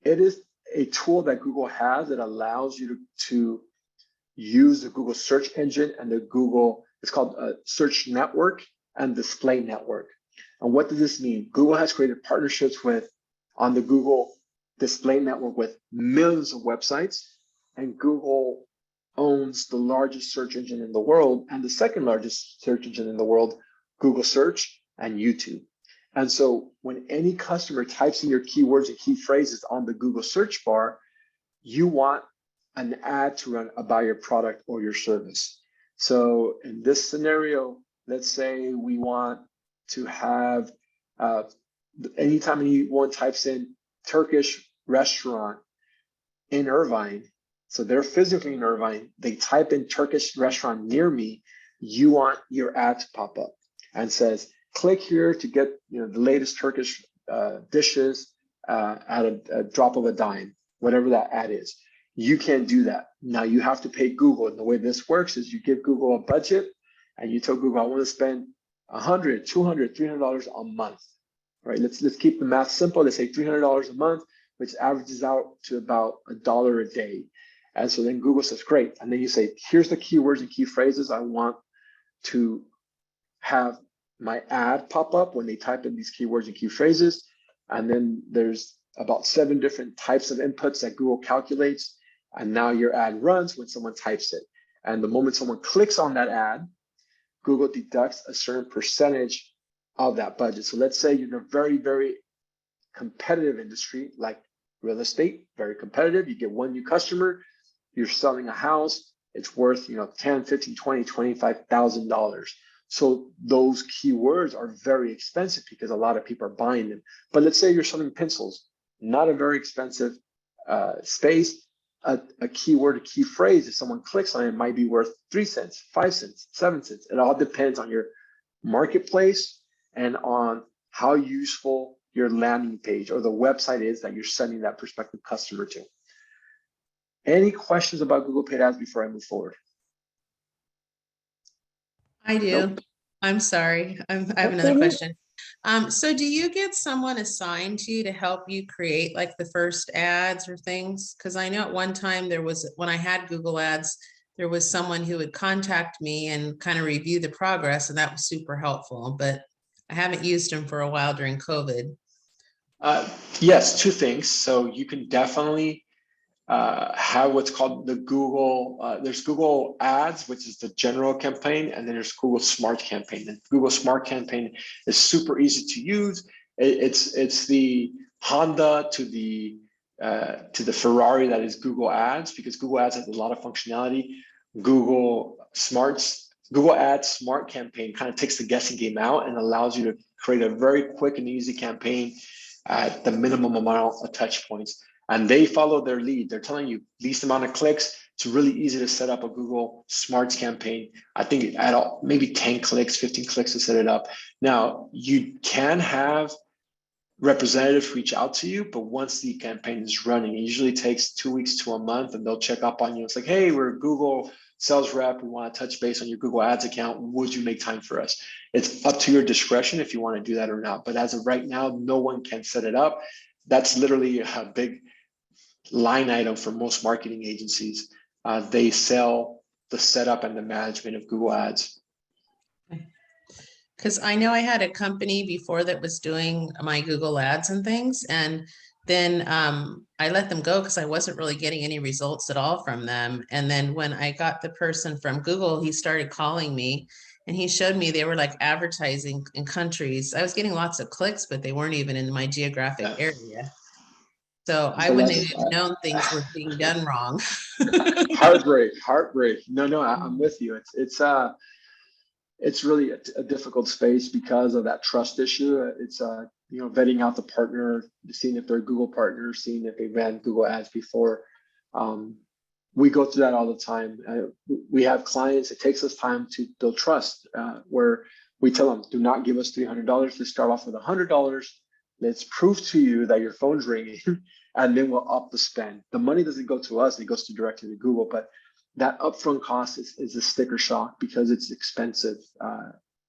It is a tool that Google has that allows you to use the Google search engine and the Google, it's called a search network and display network. And what does this mean? Google has created partnerships on the Google display network with millions of websites, and Google owns the largest search engine in the world and the second largest search engine in the world, Google Search and YouTube. And so when any customer types in your keywords and key phrases on the Google search bar, you want an ad to run about your product or your service. So in this scenario, let's say we want to have, anytime anyone types in Turkish restaurant in Irvine, so they're physically in Irvine, they type in Turkish restaurant near me, you want your ad to pop up and says, click here to get the latest Turkish dishes at a drop of a dime, whatever that ad is. You can't do that. Now you have to pay Google. And the way this works is you give Google a budget and you tell Google, I want to spend $100, $200, $300 a month. Right? Let's keep the math simple. Let's say $300 a month, which averages out to about $1 a day. And so then Google says, great. And then you say, here's the keywords and key phrases I want to have my ad pop up when they type in these keywords and key phrases. And then there's about 7 different types of inputs that Google calculates. And now your ad runs when someone types it. And the moment someone clicks on that ad, Google deducts a certain percentage of that budget. So let's say you're in a very, very competitive industry like real estate, very competitive. You get one new customer, you're selling a house, it's worth, $10, $15, $20, $25,000. So those keywords are very expensive because a lot of people are buying them. But let's say you're selling pencils, not a very expensive space. A keyword, a key phrase, if someone clicks on it, might be worth 3 cents, 5 cents, 7 cents. It all depends on your marketplace and on how useful your landing page or the website is that you're sending that prospective customer to. Any questions about Google Paid Ads before I move forward? I do. Nope. I'm sorry. I have another question. So do you get someone assigned to you to help you create like the first ads or things? Because I know at one time when I had Google Ads, there was someone who would contact me and kind of review the progress, and that was super helpful, but I haven't used them for a while during COVID. Yes, 2 things. So you can definitely have what's called the Google, there's Google Ads, which is the general campaign, and then there's Google Smart Campaign. And Google Smart Campaign is super easy to use. It's the Honda to the Ferrari that is Google Ads, because Google Ads has a lot of functionality. Google Ads Smart Campaign kind of takes the guessing game out and allows you to create a very quick and easy campaign at the minimum amount of touch points. And they follow their lead. They're telling you least amount of clicks. It's really easy to set up a Google Smarts campaign. I think at all, maybe 10 clicks, 15 clicks to set it up. Now, you can have representatives reach out to you, but once the campaign is running, it usually takes 2 weeks to a month, and they'll check up on you. It's like, hey, we're a Google sales rep. We want to touch base on your Google Ads account. Would you make time for us? It's up to your discretion if you want to do that or not. But as of right now, no one can set it up. That's literally a big line item for most marketing agencies. They sell the setup and the management of Google Ads. Because I know I had a company before that was doing my Google Ads and things, and then I let them go because I wasn't really getting any results at all from them. And then when I got the person from Google, he started calling me and he showed me they were like advertising in countries. I was getting lots of clicks, but they weren't even in my geographic area. So I wouldn't have even known things were being done wrong. Heartbreak. No, I'm with you. It's really a difficult space because of that trust issue. It's vetting out the partner, seeing if they're a Google partner, seeing if they ran Google Ads before. We go through that all the time. We have clients. It takes us time to build trust, where we tell them, do not give us $300. Let's start off with $100. Let's prove to you that your phone's ringing, and then we'll up the spend. The money doesn't go to us; it goes directly to Google. But that upfront cost is a sticker shock because it's expensive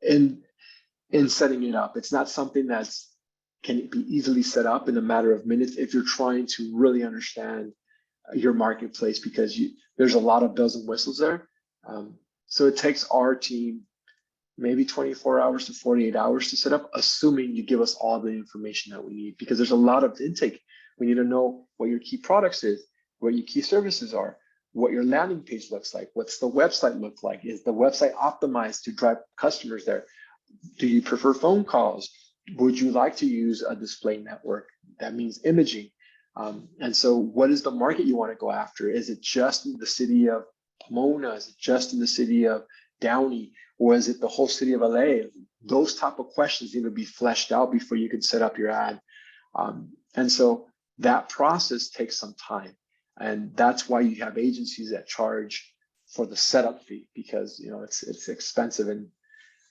in setting it up. It's not something that's can be easily set up in a matter of minutes if you're trying to really understand your marketplace, because there's a lot of bells and whistles there. So it takes our team maybe 24 hours to 48 hours to set up, assuming you give us all the information that we need, because there's a lot of intake. We need to know what your key products is, what your key services are, what your landing page looks like, what's the website look like, is the website optimized to drive customers there? Do you prefer phone calls? Would you like to use a display network? That means imaging. And so what is the market you want to go after? Is it just in the city of Pomona? Is it just in the city of Downey? Or is it the whole city of LA? Those type of questions need to be fleshed out before you can set up your ad. And so that process takes some time. And that's why you have agencies that charge for the setup fee, because it's expensive. And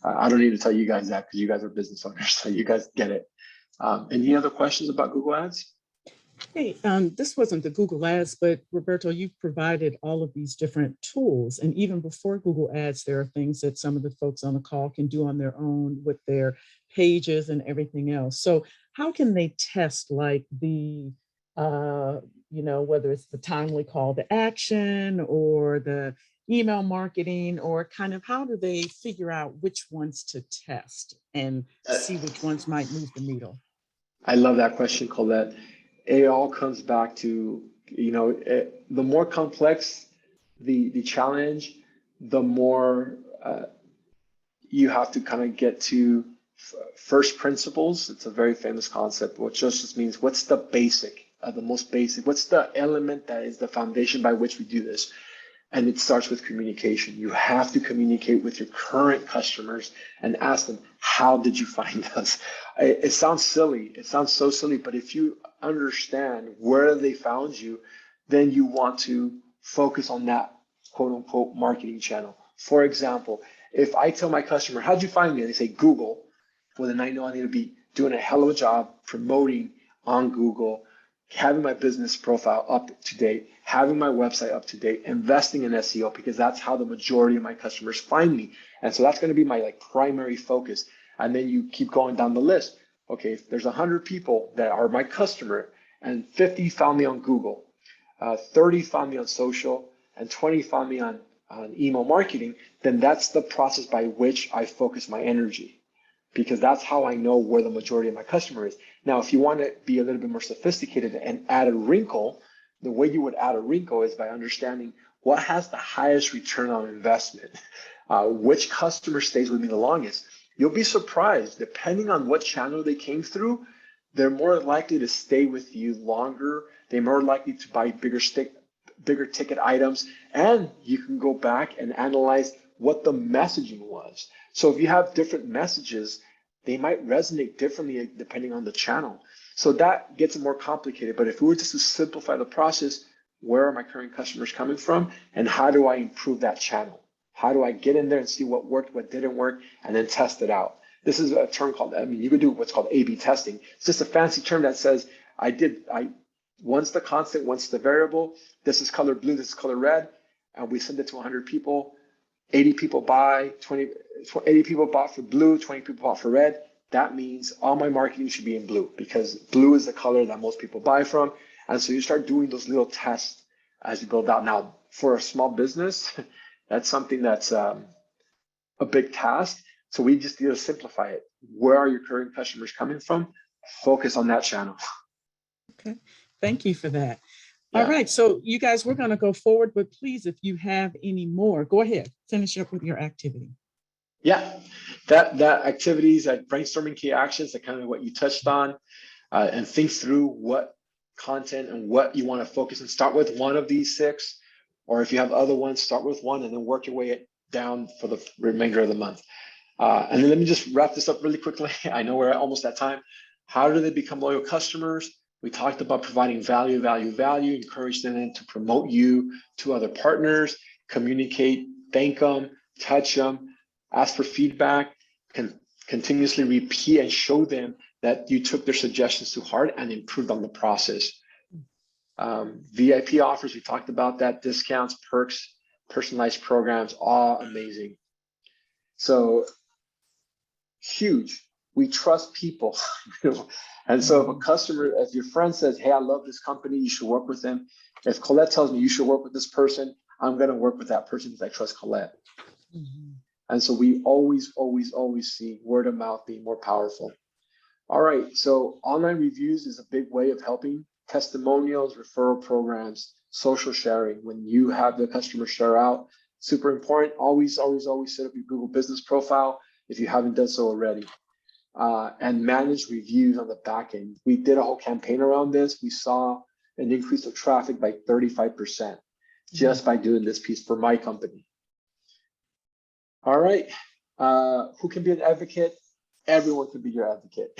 I don't need to tell you guys that, because you guys are business owners, so you guys get it. Any other questions about Google Ads? Hey, this wasn't the Google Ads, but Roberto, you've provided all of these different tools. And even before Google Ads, there are things that some of the folks on the call can do on their own with their pages and everything else. So how can they test like the, whether it's the timely call to action or the email marketing, or kind of how do they figure out which ones to test and see which ones might move the needle? I love that question, Colette. It all comes back to, the more complex the challenge, the more you have to kind of get to first principles. It's a very famous concept, which just means what's the basic, the most basic, what's the element that is the foundation by which we do this? And it starts with communication. You have to communicate with your current customers and ask them, how did you find us? It sounds silly. It sounds so silly, but if you understand where they found you, then you want to focus on that quote unquote marketing channel. For example, if I tell my customer, how'd you find me? And they say Google, well, then I know I need to be doing a hell of a job promoting on Google, having my business profile up to date, having my website up to date, investing in SEO, because that's how the majority of my customers find me. And so that's going to be my primary focus. And then you keep going down the list. Okay, if there's 100 people that are my customer and 50 found me on Google, 30 found me on social, and 20 found me on email marketing, then that's the process by which I focus my energy, because that's how I know where the majority of my customer is. Now, if you want to be a little bit more sophisticated and add a wrinkle, the way you would add a wrinkle is by understanding what has the highest return on investment, which customer stays with me the longest. You'll be surprised, depending on what channel they came through, they're more likely to stay with you longer. They're more likely to buy bigger ticket items, and you can go back and analyze what the messaging was. So if you have different messages, they might resonate differently depending on the channel. So that gets more complicated. But if we were just to simplify the process, where are my current customers coming from, and how do I improve that channel? How do I get in there and see what worked, what didn't work, and then test it out? This is a term called, you could do what's called A/B testing. It's just a fancy term that says, one's the constant, one's the variable. This is color blue, this is color red. And we send it to 100 people. 80 people buy, 80 people bought for blue, 20 people bought for red. That means all my marketing should be in blue, because blue is the color that most people buy from. And so you start doing those little tests as you build out. Now, for a small business, that's something that's a big task. So we just need to simplify it. Where are your current customers coming from? Focus on that channel. Okay, thank you for that. Yeah. All right, so you guys, we're going to go forward, but please, if you have any more, go ahead, finish up with your activity. Yeah, that activities, that brainstorming key actions, that kind of what you touched on, and think through what content and what you want to focus and start with one of these 6, or if you have other ones, start with one and then work your way down for the remainder of the month. And then let me just wrap this up really quickly. I know we're almost at time. How do they become loyal customers? We talked about providing value, encourage them to promote you to other partners, communicate, thank them, touch them, ask for feedback, continuously repeat and show them that you took their suggestions to heart and improved on the process. VIP offers, we talked about that, discounts, perks, personalized programs, all amazing. So huge. We trust people. And so if a customer, if your friend says, hey, I love this company, you should work with them. If Colette tells me you should work with this person, I'm going to work with that person because I trust Colette. And so we always see word of mouth being more powerful. All right, so online reviews is a big way of helping. Testimonials, referral programs, social sharing. When you have the customer share out, super important. Always set up your Google business profile if you haven't done so already. And manage reviews on the back end. We did a whole campaign around this. We saw an increase of traffic by 35% just by doing this piece for my company. All right, who can be an advocate? Everyone can be your advocate.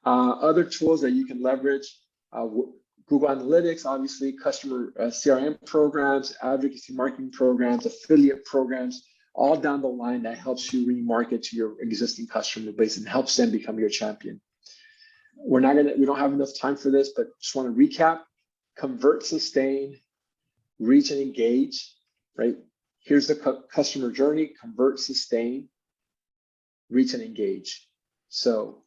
Other tools that you can leverage, Google Analytics, obviously, customer CRM programs, advocacy marketing programs, affiliate programs, all down the line that helps you remarket to your existing customer base and helps them become your champion. We don't have enough time for this, but just want to recap: convert, sustain, reach, and engage, right? Here's the customer journey: convert, sustain, reach, and engage. So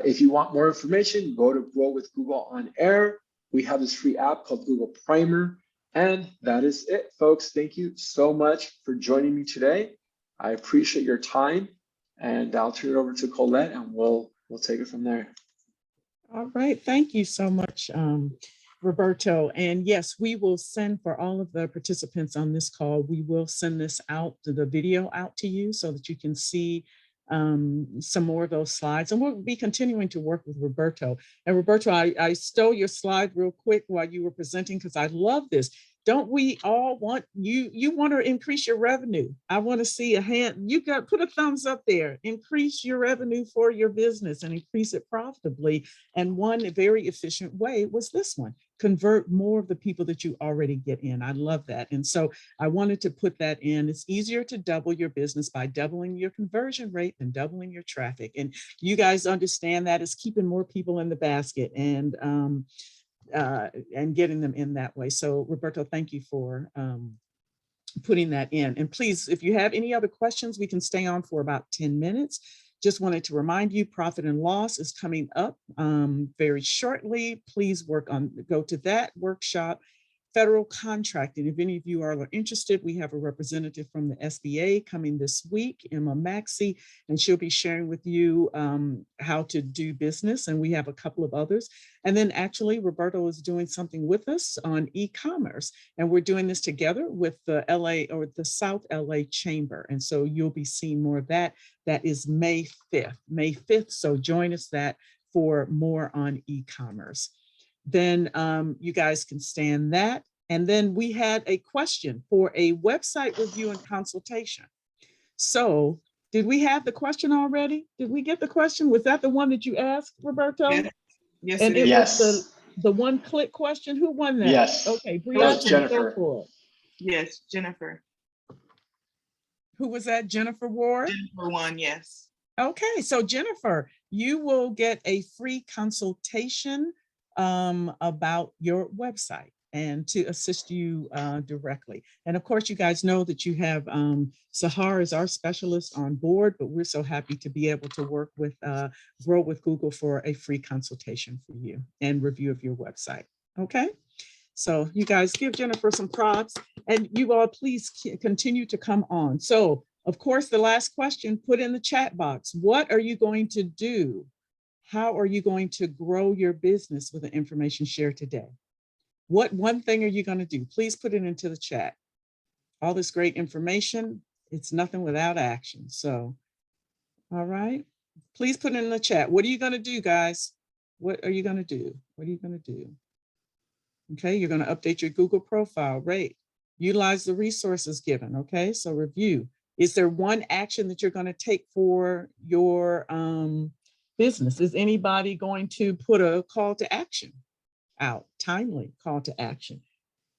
if you want more information, go to Grow with Google on Air. We have this free app called Google Primer. And that is it, folks. Thank you so much for joining me today. I appreciate your time, and I'll turn it over to Colette, and we'll take it from there. All right. Thank you so much, Roberto. And yes, we will send, for all of the participants on this call, we will send this out, the video out to you so that you can see some more of those slides. And we'll be continuing to work with Roberto. And Roberto, I stole your slide real quick while you were presenting because I love this. Don't we all want, you want to increase your revenue? I want to see a hand. You got, put a thumbs up there. Increase your revenue for your business and increase it profitably. And one very efficient way was this one: convert more of the people that you already get in. I love that. And so I wanted to put that in. It's easier to double your business by doubling your conversion rate than doubling your traffic. And you guys understand that is keeping more people in the basket and getting them in that way. So Roberto, thank you for putting that in. And please, if you have any other questions, we can stay on for about 10 minutes. Just wanted to remind you, Profit and Loss is coming up very shortly. Please go to that workshop. Federal contracting, if any of you are interested, we have a representative from the SBA coming this week, Emma Maxey, and she'll be sharing with you how to do business. And we have a couple of others. And then actually, Roberto is doing something with us on e-commerce. And we're doing this together with the the South LA Chamber. And so you'll be seeing more of that. That is May 5th. So join us for more on e-commerce. Then you guys can stand that. And then we had a question for a website review and consultation. So did we have the question already? Did we get the question? Was that the one that you asked, Roberto? Yes, and it Yes. was the one-click question. Who won that? Yes. Okay, was Brianna, Jennifer. go for it. Yes, Jennifer. Who was that? Jennifer Ward? Jennifer won, yes. Okay, so Jennifer, you will get a free consultation about your website and to assist you directly. And of course, you guys know that you have Sahar as our specialist on board, but we're so happy to be able to work with Grow with Google for a free consultation for you and review of your website. Okay, so you guys give Jennifer some props, and you all please continue to come on. So of course, the last question, put in the chat box. What are you going to do? How are you going to grow your business with the information shared today? What one thing are you going to do? Please put it into the chat. All this great information, it's nothing without action. So, all right, please put it in the chat. What are you going to do, guys? What are you going to do? What are you going to do? Okay, you're going to update your Google profile, rate, utilize the resources given. Okay, so review. Is there one action that you're going to take for your business? Is anybody going to put a call to action out, timely call to action?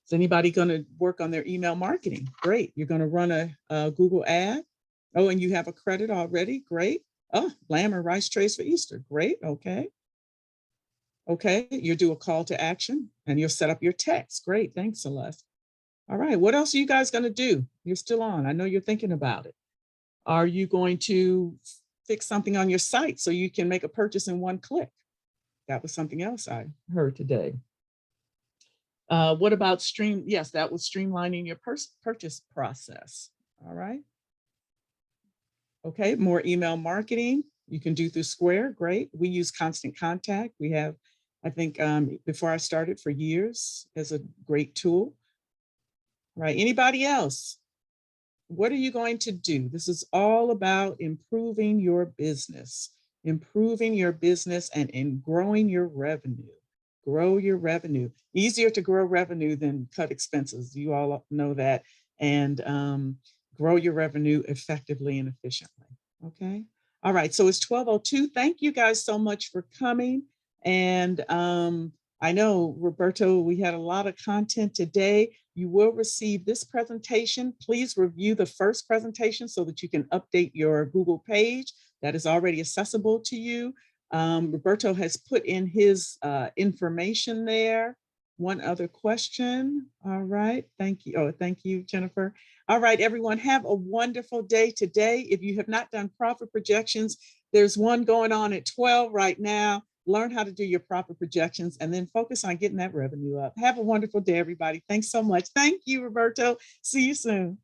Is anybody going to work on their email marketing? Great. You're going to run a Google ad. Oh, and you have a credit already. Great. Oh, lamb or rice trays for Easter. Great. Okay. Okay. You do a call to action and you'll set up your text. Great. Thanks, Celeste. All right, what else are you guys going to do? You're still on. I know you're thinking about it. Are you going to fix something on your site so you can make a purchase in one click? That was something else I heard today. What about Yes, that was streamlining your purchase process. All right. Okay, more email marketing you can do through Square. Great. We use Constant Contact. We have, I think, before I started for years, as a great tool. Right. Anybody else? What are you going to do? This is all about improving your business and growing your revenue. Grow your revenue. Easier to grow revenue than cut expenses. You all know that. And grow your revenue effectively and efficiently. Okay. All right. So it's 12:02. Thank you guys so much for coming. And I know, Roberto, we had a lot of content today. You will receive this presentation. Please review the first presentation so that you can update your Google page that is already accessible to you. Roberto has put in his information there. One other question. All right. Thank you. Oh, thank you, Jennifer. All right, everyone, have a wonderful day today. If you have not done profit projections, there's one going on at 12 right now. Learn how to do your profit projections and then focus on getting that revenue up. Have a wonderful day, everybody. Thanks so much. Thank you, Roberto. See you soon.